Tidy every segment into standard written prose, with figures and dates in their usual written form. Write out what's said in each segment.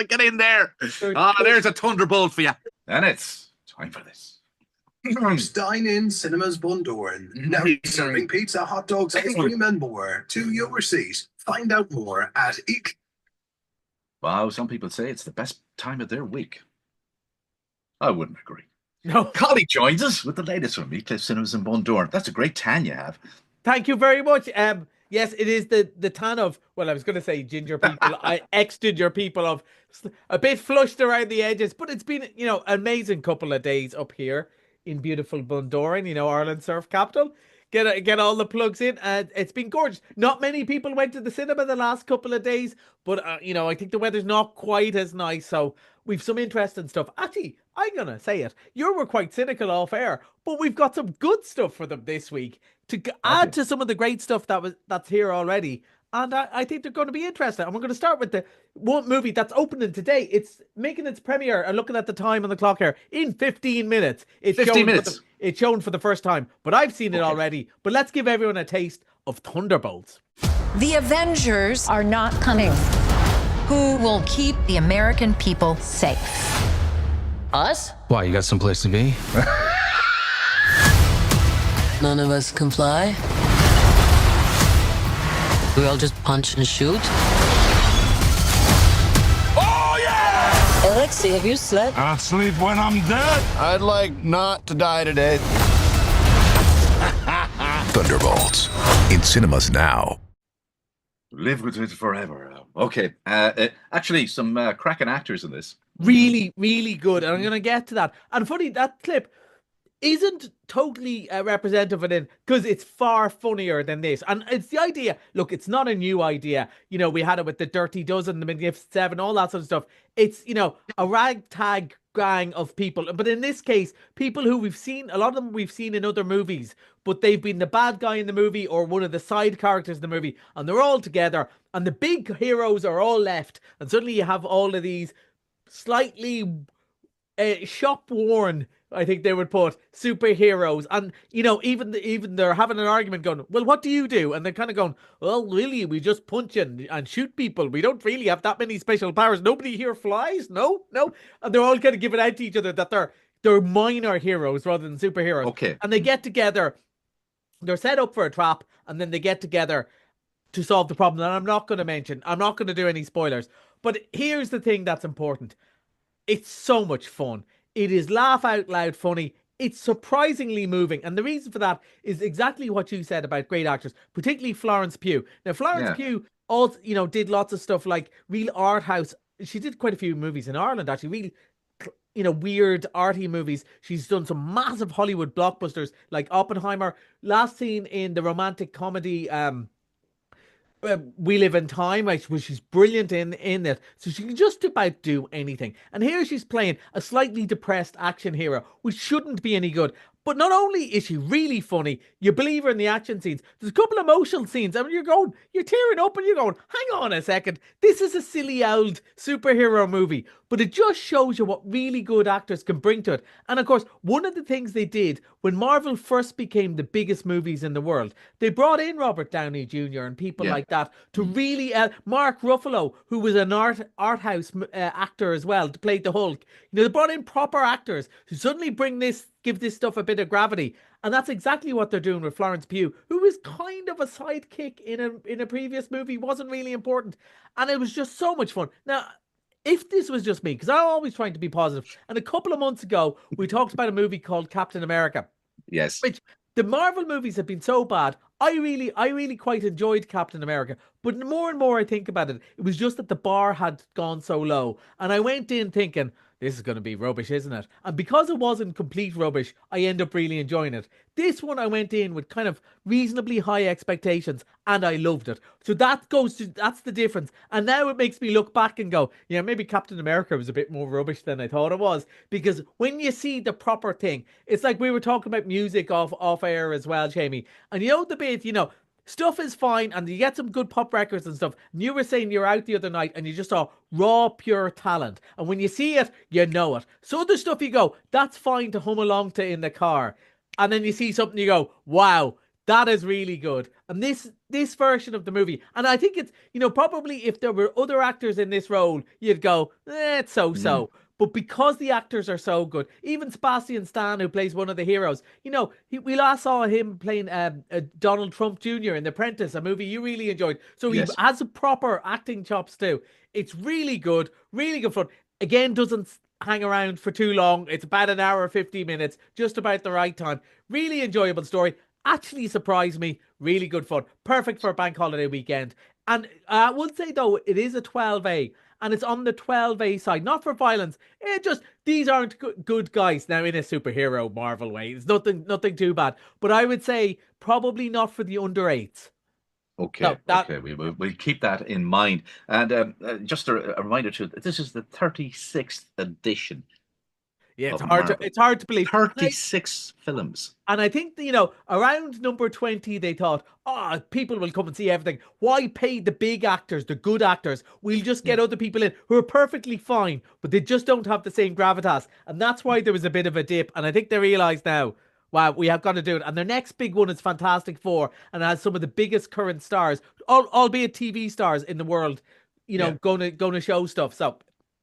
Get in there. There's a thunderbolt for you. And it's time for this. Dine in Cinemas Bundoran. Now serving pizza, hot dogs, ice cream, and more. To your seat. Find out more at Eclipse. Wow, some people say it's the best time of their week. I wouldn't agree. No. Collie joins us with the latest from Eclipse Cinemas in Bundoran. That's a great tan you have. Thank you very much. Yes, it is the tan of, well, I was going to say ginger people, ex-ginger people of a bit flushed around the edges, but it's been, an amazing couple of days up here in beautiful Bundoran, Ireland's surf capital. Get all the plugs in. It's been gorgeous. Not many people went to the cinema the last couple of days, but, I think the weather's not quite as nice, so we've some interesting stuff. Actually, I'm going to say it. You were quite cynical off air, but we've got some good stuff for them this week to add to some of the great stuff that's here already. And I think they're going to be interesting. And we're going to start with the one movie that's opening today. It's making its premiere, and looking at the time on the clock here, in 15 minutes. It's 15 minutes. It's shown for the first time, but I've seen it already. But let's give everyone a taste of Thunderbolts. The Avengers are not coming. Who will keep the American people safe? Us? Why, you got someplace to be? None of us can fly. We all just punch and shoot. Oh, yeah! Alexei, have you slept? I'll sleep when I'm dead. I'd like not to die today. Thunderbolts. In cinemas now. Live with it forever. Okay. Actually, some cracking actors in this. Really, really good. And I'm going to get to that. And funny, that clip isn't totally representative of it, because it's far funnier than this. And it's the idea, look, it's not a new idea. We had it with the Dirty Dozen, the Magnificent Seven, all that sort of stuff. It's, a ragtag gang of people. But in this case, people who a lot of them we've seen in other movies, but they've been the bad guy in the movie or one of the side characters in the movie, and they're all together, and the big heroes are all left. And suddenly you have all of these slightly shop-worn, I think they would put, superheroes. And, even they're having an argument going, well, what do you do? And they're kind of going, well, really, we just punch and shoot people. We don't really have that many special powers. Nobody here flies. No. And they're all kind of giving out to each other that they're minor heroes rather than superheroes. Okay. And they get together. They're set up for a trap, and then they get together to solve the problem. And I'm not going to do any spoilers. But here's the thing that's important. It's so much fun. It is laugh out loud funny. It's surprisingly moving. And the reason for that is exactly what you said about great actors, particularly Florence Pugh. Now, Florence Pugh also, did lots of stuff like real art house. She did quite a few movies in Ireland, actually, really, weird arty movies. She's done some massive Hollywood blockbusters like Oppenheimer. Last seen in the romantic comedy, We Live in Time, which she's brilliant in it. So she can just about do anything. And here she's playing a slightly depressed action hero, which shouldn't be any good. But not only is she really funny, you believe her in the action scenes. There's a couple of emotional scenes. I mean, you're tearing up and you're going, hang on a second. This is a silly old superhero movie. But it just shows you what really good actors can bring to it. And of course, one of the things they did when Marvel first became the biggest movies in the world, they brought in Robert Downey Jr. and people like that to really, Mark Ruffalo, who was an art house actor as well, to play the Hulk. They brought in proper actors who suddenly give this stuff a bit of gravity. And that's exactly what they're doing with Florence Pugh, who is kind of a sidekick in a previous movie, wasn't really important. And it was just so much fun. Now, if this was just me, because I'm always trying to be positive, and a couple of months ago, we talked about a movie called Captain America. Yes. Which the Marvel movies have been so bad. I really quite enjoyed Captain America. But the more and more I think about it, it was just that the bar had gone so low. And I went in thinking, this is going to be rubbish, isn't it? And because it wasn't complete rubbish, I end up really enjoying it. This one I went in with kind of reasonably high expectations, and I loved it. So that's the difference. And now it makes me look back and go, yeah, maybe Captain America was a bit more rubbish than I thought it was. Because when you see the proper thing, it's like we were talking about music off air as well, Jamie. And the bit, stuff is fine, and you get some good pop records and stuff. And you were saying you're out the other night and you just saw raw, pure talent. And when you see it, you know it. So other stuff you go, that's fine to hum along to in the car. And then you see something, you go, wow, That is really good. And this version of the movie, and I think it's, probably if there were other actors in this role, you'd go, it's so-so. But because the actors are so good, even Sebastian Stan, who plays one of the heroes, we last saw him playing Donald Trump Jr. in The Apprentice, a movie you really enjoyed. So he has a proper acting chops too. It's really good fun. Again, doesn't hang around for too long. It's about an hour, 50 minutes, just about the right time. Really enjoyable story. Actually surprised me. Really good fun. Perfect for a bank holiday weekend. And I would say, though, it is a 12A. And it's on the 12A side. Not for violence. These aren't good guys. Now, in a superhero Marvel way. It's nothing too bad. But I would say probably not for the under 8s. Okay, okay, we'll keep that in mind. And just a reminder too, this is the 36th edition. Yeah, it's hard to believe. 36 films. And I think, around number 20, they thought, people will come and see everything. Why pay the big actors, the good actors? We'll just get other people in who are perfectly fine, but they just don't have the same gravitas. And that's why there was a bit of a dip. And I think they realise now, wow, we have got to do it. And their next big one is Fantastic Four and has some of the biggest current stars, albeit TV stars in the world, going to show stuff. So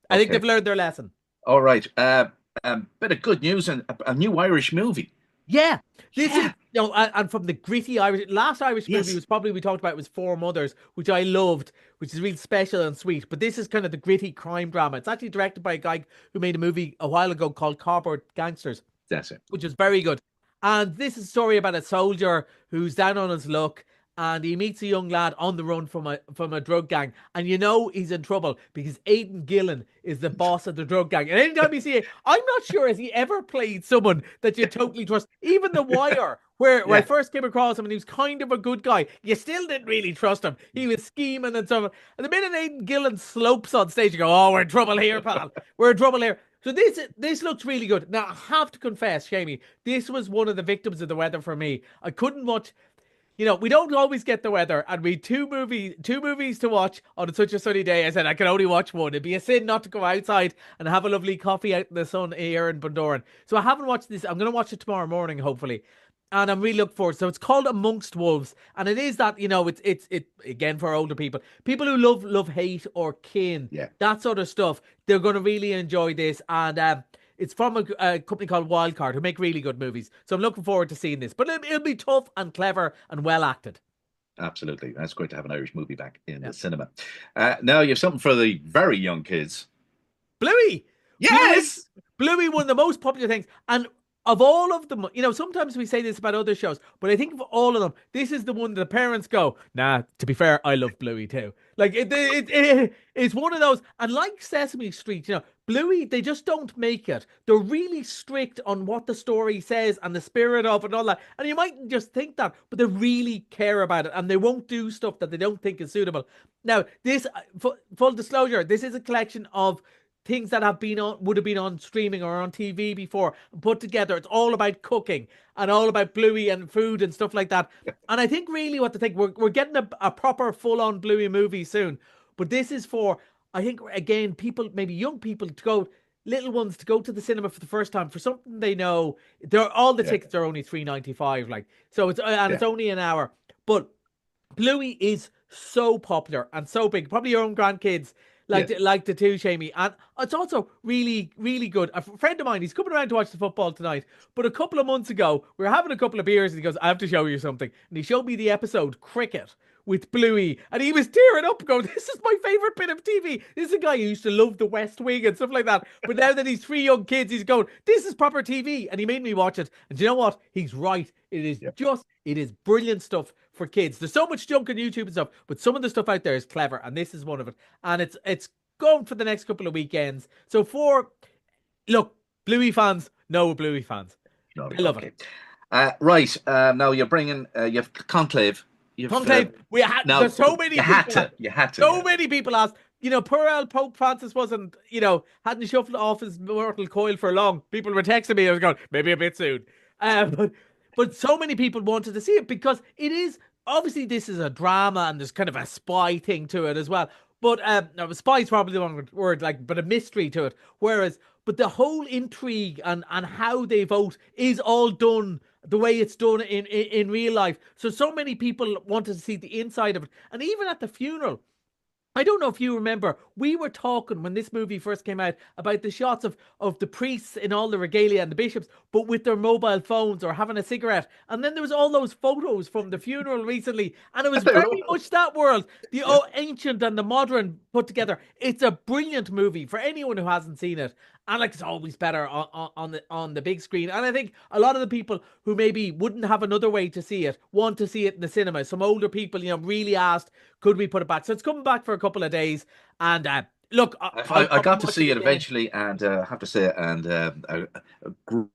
I think they've learned their lesson. All right. Bit of good news and a new Irish movie. Yeah. This is, and from the gritty last Irish movie was probably, we talked about, was Four Mothers, which I loved, which is really special and sweet. But this is kind of the gritty crime drama. It's actually directed by a guy who made a movie a while ago called Cardboard Gangsters. That's it. Which is very good. And this is a story about a soldier who's down on his luck, and he meets a young lad on the run from a drug gang. And he's in trouble because Aidan Gillen is the boss of the drug gang. And anytime you see it, I'm not sure has he ever played someone that you totally trust. Even The Wire, where I first came across him and he was kind of a good guy, you still didn't really trust him. He was scheming and stuff. And the minute Aidan Gillen slopes on stage, you go, we're in trouble here, pal. We're in trouble here. So this looks really good. Now, I have to confess, Seamie, this was one of the victims of the weather for me. I couldn't watch... we don't always get the weather, and we had two movies to watch on such a sunny day. I said I can only watch one. It'd be a sin not to go outside and have a lovely coffee out in the sun here in Bundoran. So I haven't watched this. I'm going to watch it tomorrow morning, hopefully. And I'm really looking forward. So it's called Amongst Wolves, and it is that, it's again for older people who love hate or kin, that sort of stuff. They're going to really enjoy this, and it's from a company called Wildcard, who make really good movies. So I'm looking forward to seeing this. But it'll be tough and clever and well acted. Absolutely. That's great to have an Irish movie back in the cinema. Now you have something for the very young kids. Bluey! Yes! Bluey, one of the most popular things. And of all of them, sometimes we say this about other shows, but I think of all of them, this is the one that the parents go, nah, to be fair, I love Bluey too. Like, it's one of those, and like Sesame Street, Bluey, they just don't make it. They're really strict on what the story says and the spirit of it and all that. And you mightn't just think that, but they really care about it, and they won't do stuff that they don't think is suitable. Now, this, full disclosure, this is a collection of things that would have been on streaming or on TV before, put together. It's all about cooking and all about Bluey and food and stuff like that. And I think really what to think, we're getting a proper full-on Bluey movie soon. But this is for, I think, again, people, maybe young people, little ones to go to the cinema for the first time for something they know. All the tickets are only $3.95, like, so it's only an hour. But Bluey is so popular and so big. Probably your own grandkids like the two, Seamie. And it's also really, really good. A friend of mine, he's coming around to watch the football tonight, but a couple of months ago, we were having a couple of beers and he goes, I have to show you something. And he showed me the episode Cricket with Bluey, and he was tearing up going, this is my favourite bit of TV. This is a guy who used to love the West Wing and stuff like that, but now that he's 3 young kids, he's going, this is proper TV. And he made me watch it, and do you know what? He's right. It is it is brilliant stuff for kids. There's so much junk on YouTube and stuff, but some of the stuff out there is clever, and this is one of it. And it's going for the next couple of weekends. So Bluey fans know Bluey fans. I love it. Right, now you're bringing, you have Conclave. Conclave. There's so many people. You had to. So many people asked. Poor old Pope Francis hadn't shuffled off his mortal coil for long. People were texting me. I was going, maybe a bit soon. But so many people wanted to see it because it is, obviously this is a drama and there's kind of a spy thing to it as well. But spy is probably the wrong word, but a mystery to it. But but the whole intrigue and how they vote is all done the way it's done in real life. So many people wanted to see the inside of it. And even at the funeral, I don't know if you remember, we were talking when this movie first came out about the shots of the priests in all the regalia and the bishops, but with their mobile phones or having a cigarette. And then there was all those photos from the funeral recently, and it was very much that world, the ancient and the modern put together. It's a brilliant movie for anyone who hasn't seen it. And like, it's always better on the big screen. And I think a lot of the people who maybe wouldn't have another way to see it want to see it in the cinema. Some older people, really asked, could we put it back? So it's coming back for a couple of days. And look, I got to see it eventually, and I have to say, a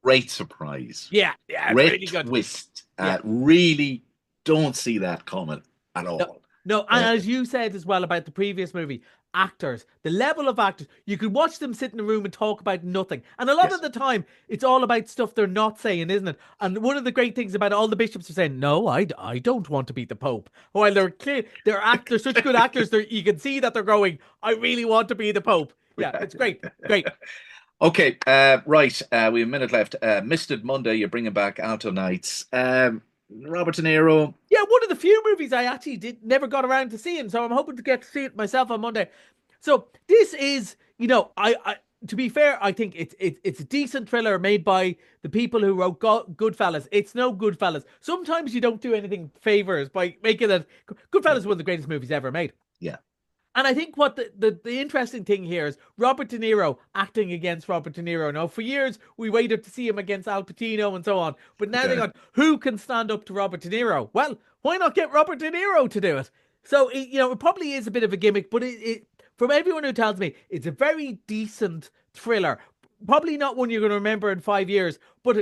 great surprise. Yeah, great really good twist. Really don't see that coming at all. No, and as you said as well about the previous movie, actors, the level of actors, you could watch them sit in a room and talk about nothing. And a lot of the time, it's all about stuff they're not saying, isn't it? And one of the great things about all the bishops are saying, no, I don't want to be the Pope. While they're clear, they're such good actors, you can see that they're going, I really want to be the Pope. Yeah, it's great. Great. Okay, right. We have a minute left. Misted Monday, you're bringing back Alto Nights. Robert De Niro. Yeah, one of the few movies I actually never got around to seeing, so I'm hoping to get to see it myself on Monday. So this is, I to be fair, I think it's a decent thriller made by the people who wrote Goodfellas. It's no Goodfellas. Sometimes you don't do anything favors by making it. Goodfellas is one of the greatest movies ever made. Yeah. And I think what the interesting thing here is Robert De Niro acting against Robert De Niro. Now, for years, we waited to see him against Al Pacino and so on. But now they got, who can stand up to Robert De Niro? Well, why not get Robert De Niro to do it? So, it probably is a bit of a gimmick, but it from everyone who tells me, it's a very decent thriller. Probably not one you're going to remember in 5 years, but,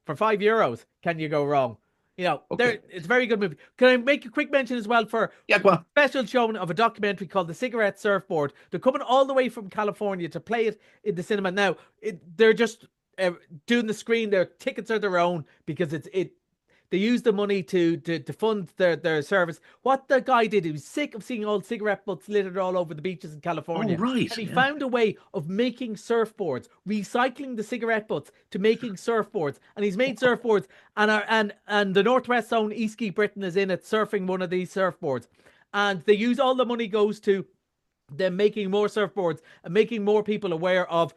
for €5, can you go wrong? It's a very good movie. Can I make a quick mention as well for a special showing of a documentary called The Cigarette Surfboard? They're coming all the way from California to play it in the cinema. Now, they're just doing the screen. Their tickets are their own because they use the money to fund their service. What the guy did, he was sick of seeing old cigarette butts littered all over the beaches in California. Oh, right. And he found a way of making surfboards, recycling the cigarette butts to making surfboards. And he's made surfboards, and the Northwest Zone, East Key Britain is in it, surfing one of these surfboards. And they use all the money goes to them making more surfboards and making more people aware of,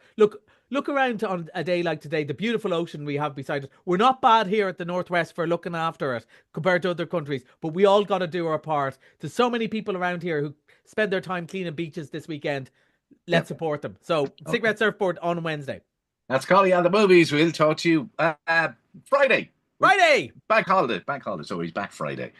Look around on a day like today, the beautiful ocean we have beside us. We're not bad here at the Northwest for looking after it compared to other countries, but we all got to do our part. There's so many people around here who spend their time cleaning beaches this weekend. Let's support them. So, Cigarette Surfboard on Wednesday. That's Collie on the movies. We'll talk to you Friday. Friday! Bank holiday. So he's back Friday.